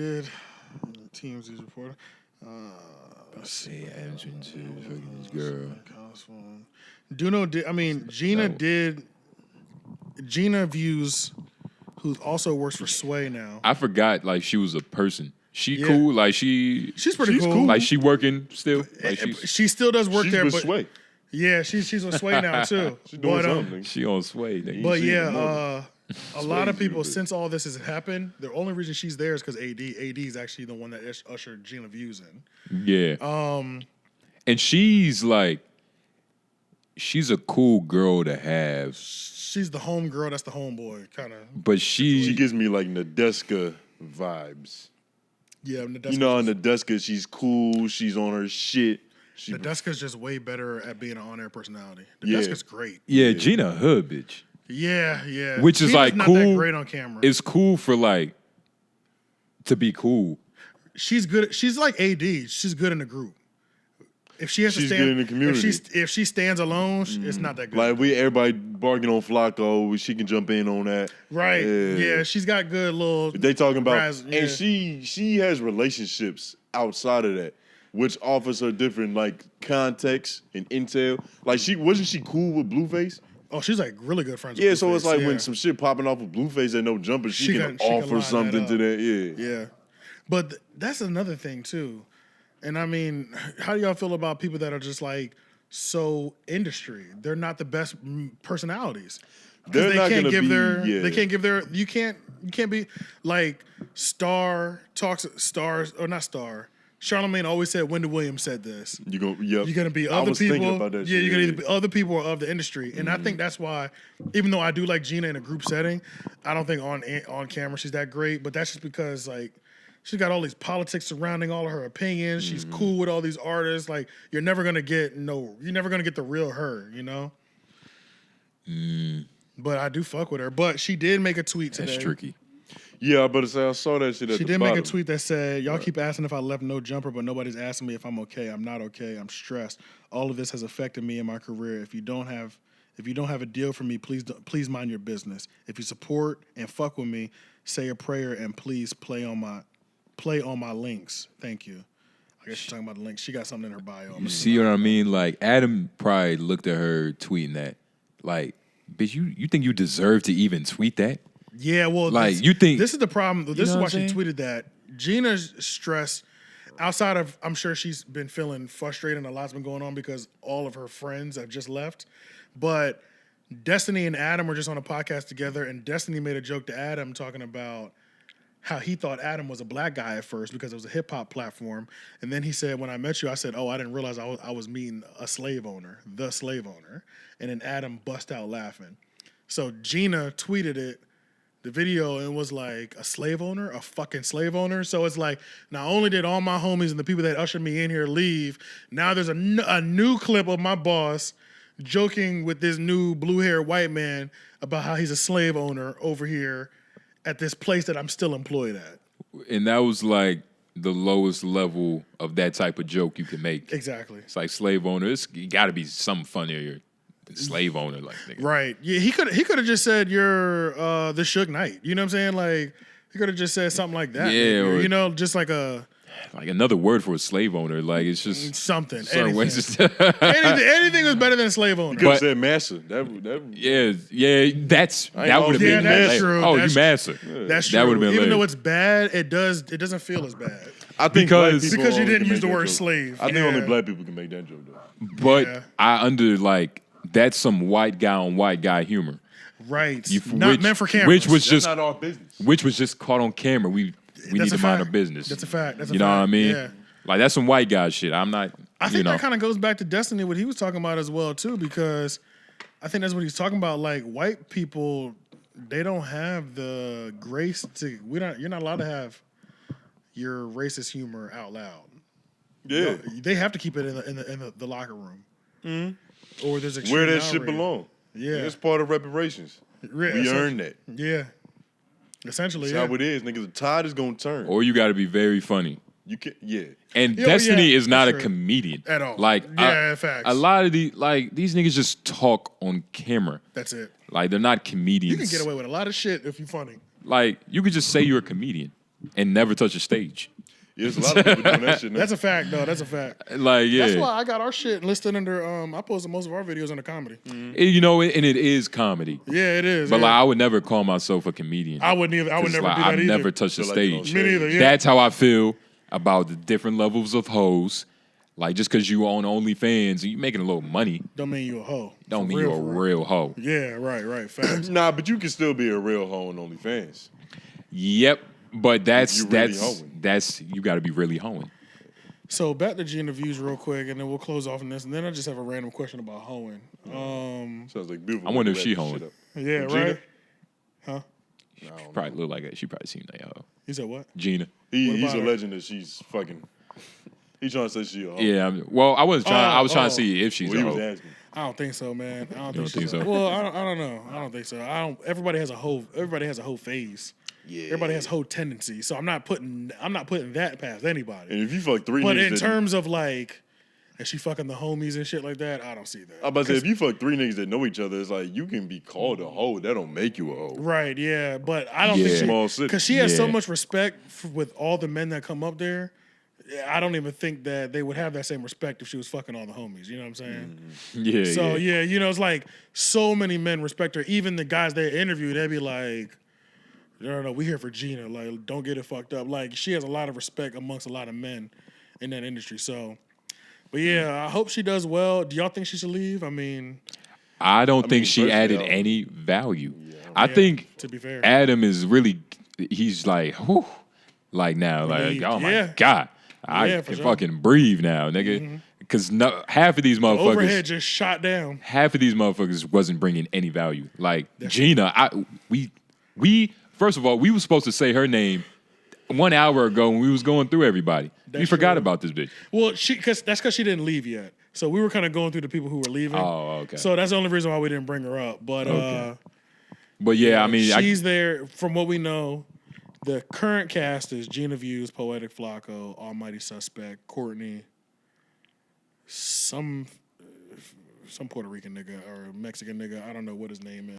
Did TMZ's reporter. Let's see, answering to fucking this girl. Duno did. I mean, Gina did. Gina views, who also works for Sway now. I forgot, like, she was a person. She cool, like she's pretty cool. Like she working still. Like she still does work there, with but Sway. Yeah, she's with Sway now too. She's doing something. She on Sway. Nigga. But yeah, a lot of people, since all this has happened, the only reason she's there is because AD is actually the one that ushered Gina Views in. Yeah. And she's like, she's a cool girl to have. She's the home girl. That's the homeboy kind of. But she gives me like Nadeska vibes. Yeah, Nadeska. You know, on Nadeska, she's cool. She's on her shit. Nadeska's just way better at being an on-air personality. Nadeska's great. Yeah, Gina hood bitch. Yeah. Which is like not cool. That great on camera. It's cool for like to be cool. She's good. She's like AD. She's good in the group. If she has to stand good in the community. If she stands alone, it's not that good. Like everybody barking on Flacco, she can jump in on that. Right. Yeah, she's got good little. They talking about, yeah. and she has relationships outside of that, which offers her different like context and intel. Like wasn't she cool with Blueface? Oh, she's like really good friends. Yeah, with so Blueface. it's like when some shit popping off of Blueface and no jumper, she can offer line something that to that. Yeah. But that's another thing too. And I mean, how do y'all feel about people that are just like so industry? They're not the best personalities. They're not can't gonna give be, their. yeah. They can't give their. You can't be like Star talks stars or not Star. Charlamagne always said Wendy Williams said this. You're gonna be other people. Thinking about that you're shit. gonna either be other people or of the industry. And I think that's why, even though I do like Gina in a group setting, I don't think on camera she's that great. But that's just because like she's got all these politics surrounding all of her opinions. She's cool with all these artists. Like you're never gonna get the real her, you know? But I do fuck with her. But she did make a tweet today. That's tricky. Yeah, but I saw that shit at She the did bottom. make a tweet that said, y'all keep asking if I left no jumper, but nobody's asking me if I'm okay. I'm not okay. I'm stressed. All of this has affected me in my career. If you don't have a deal for me, please mind your business. If you support and fuck with me, say a prayer and please play on my links. Thank you. I guess she's talking about the links. She got something in her bio. You see what I mean? Like Adam probably looked at her tweeting that. Like, bitch, you think you deserve to even tweet that? Yeah, well, like you think this is the problem. This is why she saying? tweeted that. Gina's stress, outside of, I'm sure she's been feeling frustrated and a lot's been going on because all of her friends have just left. But Destiny and Adam were just on a podcast together, and Destiny made a joke to Adam talking about how he thought Adam was a black guy at first because it was a hip hop platform. And then he said, when I met you, I said, oh, I didn't realize I was meeting the slave owner. And then Adam bust out laughing. So Gina tweeted it, the video, and was like, a fucking slave owner. So it's like, not only did all my homies and the people that ushered me in here leave, now there's a new clip of my boss joking with this new blue-haired white man about how he's a slave owner over here at this place that I'm still employed at. And that was like the lowest level of that type of joke you can make. Exactly. It's like slave owner. You got to be something funnier. Slave owner, like nigga. Right. Yeah, he could have just said you're the Suge Knight. You know what I'm saying? Like he could have just said something like that. Yeah, or, you know, just like another word for a slave owner. Like it's just something. Certain ways anything was better than a slave owner. You could have said massa. That would have been that's true. Oh, that's you massa. That's true. That would have been even hilarious. though it's bad, it doesn't feel as bad. I think because black people you didn't can use the make that word joke. slave. I think only black people can make that joke though. But that's some white guy on white guy humor. Right. Not meant for camera. Which was That's just not our business. Which was just caught on camera. We need to mind our business. That's a fact. You know what I mean? Yeah. Like that's some white guy shit. I'm not. I think that kind of goes back to Destiny, what he was talking about as well too, because I think that's what he's talking about. Like white people, they don't have the grace to. You're not allowed to have your racist humor out loud. Yeah. They have to keep it in the locker room. Mm-hmm. Or there's where that shit belong. Yeah, it's part of reparations. We earned that. Yeah, essentially. That's how it is, nigga. The tide is gonna turn. Or you got to be very funny. You can, yeah. And Destiny is not a comedian at all. Like, facts. A lot of these niggas just talk on camera. That's it. Like they're not comedians. You can get away with a lot of shit if you're funny. Like you could just say you're a comedian. and never touch a stage. Yeah, there's a lot of people doing that shit now. That's a fact, though. That's a fact. Like, yeah. That's why I got our shit listed under. I posted most of our videos under comedy. You know, and it is comedy. Yeah, it is. But yeah. like, I would never call myself a comedian. I wouldn't either. I would 'Cause, never like, do that I've either. never touched the Feel like you don't stage. Me neither. Yeah. That's how I feel about the different levels of hoes. Like, just because you own OnlyFans and you making a little money, Don't mean you a hoe. don't For mean real, you a for real hoe. Yeah, right. Facts. Nah, but you can still be a real hoe on OnlyFans. Yep, but that's you really that's hoeing. you got to be really hoeing. So back to Gina views real quick, and then we'll close off on this. And then I just have a random question about hoeing. Sounds like beautiful. I wonder if Wrap she this hoeing. shit up. Yeah, Gina? right. Huh? Probably look like it. She probably seemed like a hoe. You said what? Gina. He's about a her? legend that she's fucking. He's trying to say she a hoe. Yeah. Well, I was trying. I was trying oh. to see if she's Well, a he was hoe. asking. I don't think so, man. I don't You think, don't think so? Well, I don't know. I don't think so. Everybody has a hoe. Everybody has a hoe phase. Yeah. Everybody has hoe tendencies. So I'm not putting that past anybody. And if you fuck three But niggas, in that- terms of like, is she fucking the homies and shit like that? I don't see that. I'm about to say, if you fuck three niggas that know each other, it's like you can be called a hoe. That don't make you a hoe. Right, yeah, but I don't Yeah. think Small city. because she has so Yeah. much respect with all the men that come up there. I don't even think that they would have that same respect if she was fucking all the homies. You know what I'm saying? Yeah. So yeah. yeah, it's like so many men respect her. Even the guys they interview, they'd be like, "No, we here for Gina. Like, don't get it fucked up." Like, she has a lot of respect amongst a lot of men in that industry. So, but yeah, I hope she does well. Do y'all think she should leave? I mean, I don't think mean, she personally, added I don't- any value. I yeah, think to be fair, Adam is really. He's like, whew, like now, like Relieved. oh my Yeah. god, I Yeah, for can sure. fucking breathe now, nigga. Because half of these motherfuckers. overhead just shot down. Half of these motherfuckers wasn't bringing any value. Like Gina, we first of all, we was supposed to say her name 1 hour ago when we was going through everybody. We That's forgot true. about this bitch. Well, that's because she didn't leave yet. So we were kind of going through the people who were leaving. Oh, okay. So that's the only reason why we didn't bring her up. But Okay. But yeah, I mean, she's there. From what we know, the current cast is Gina Views, Poetic Flacco, Almighty Suspect, Courtney, some Puerto Rican nigga or Mexican nigga. I don't know what his name